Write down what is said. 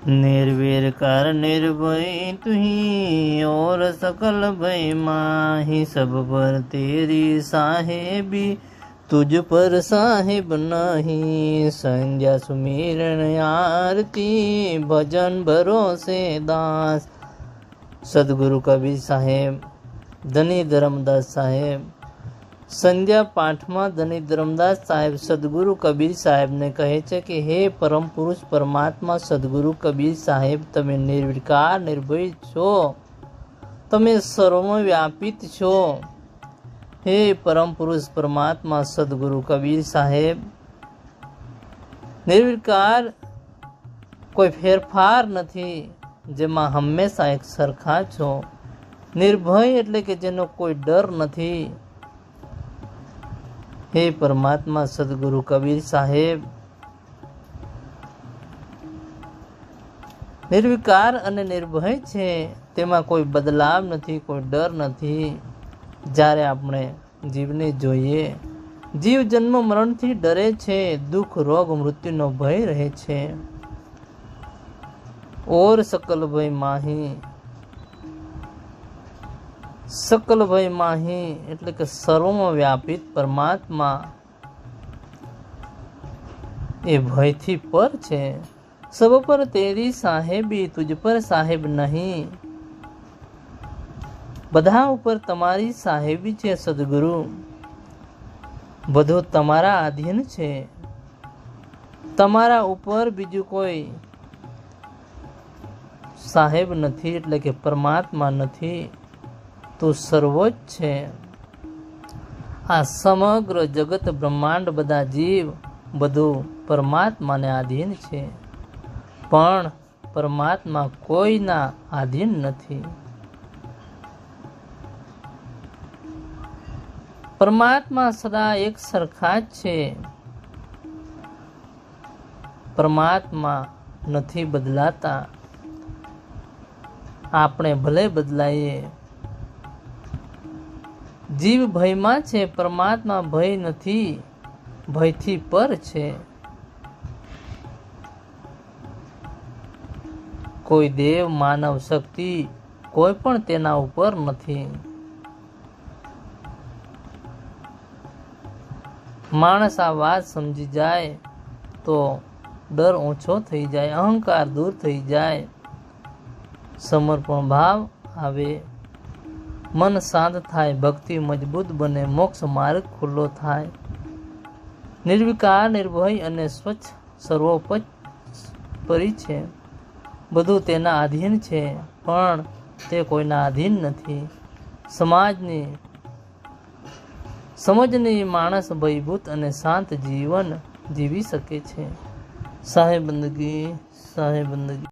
निर्विकार निर्भय तुही और सकल भय माही। सब पर तेरी साहेबी तुझ पर साहेब नहीं। संध्या सुमिरन आरती भजन भरोसे दास। सदगुरु कबीर साहेब धनी धर्मदास साहेब। संध्या पाठ में धनी धर्मदास साहेब सदगुरु कबीर साहेब ने कहे छे कि हे परम पुरुष परमात्मा सदगुरु कबीर साहेब तमे निर्विकार निर्भय छो, तमे सर्वव्यापित छो। हे परम पुरुष परमात्मा सदगुरु कबीर साहेब निर्विकार कोई फेरफार नथी, जेमा हमेशा एक सरखा छो। निर्भय एटले के जेनो कोई डर नथी। हे परमात्मा सदगुरु कबीर साहेब निर्विकार अने निर्भय छे, तेमा कोई बदलाव नथी, कोई डर नथी। जारे आपणे जीवने जोईए, जीव जन्म मरण थी डरे छे, दुख रोग मृत्यु नो भय रहे छे। और सकल भय माही। सकल भय माही एटले के सर्वव्यापित परमात्मा ए भय थी पर छे। सब पर तेरी साहेबी तुझ पर साहेब नहीं। बधा ऊपर तमारी साहेबी छे सदगुरु, बधु तमारा अधीन छे। तमारा ऊपर बीजू कोई साहेब नथी, एटले के परमात्मा नथी। तो सर्वोच्च छे। आ समग्र जगत ब्रह्मांड बधा जीव बधु परमात्मा ने अधीन छे, पण परमात्मा कोईना अधीन नथी। परमात्मा सदा एक सरखा छे। परमात्मा नथी बदलाता। आपणे भले बदलाईए। जीव भय में छे, परमात्मा भय नथी, भय थी पर छे। कोई देव मानव शक्ति कोई पण तेना उपर नथी। माणस आ वात समझी जाए तो डर ओछो थई जाए, अहंकार दूर थई जाए, समर्पण भाव आवे, मन शांत थाय, भक्ति मजबूत बने, मोक्ष मार्ग खुल्लो थाय। निर्विकार निर्भय अने स्वच्छ सर्वोपरि छे। बधु तेना अधीन छे, पण ते कोईना अधीन नथी। समाजनी समझनी माणस भयभूत अने शांत जीवन जीवी सके छे। साहेब बंदगी, साहेब बंदगी।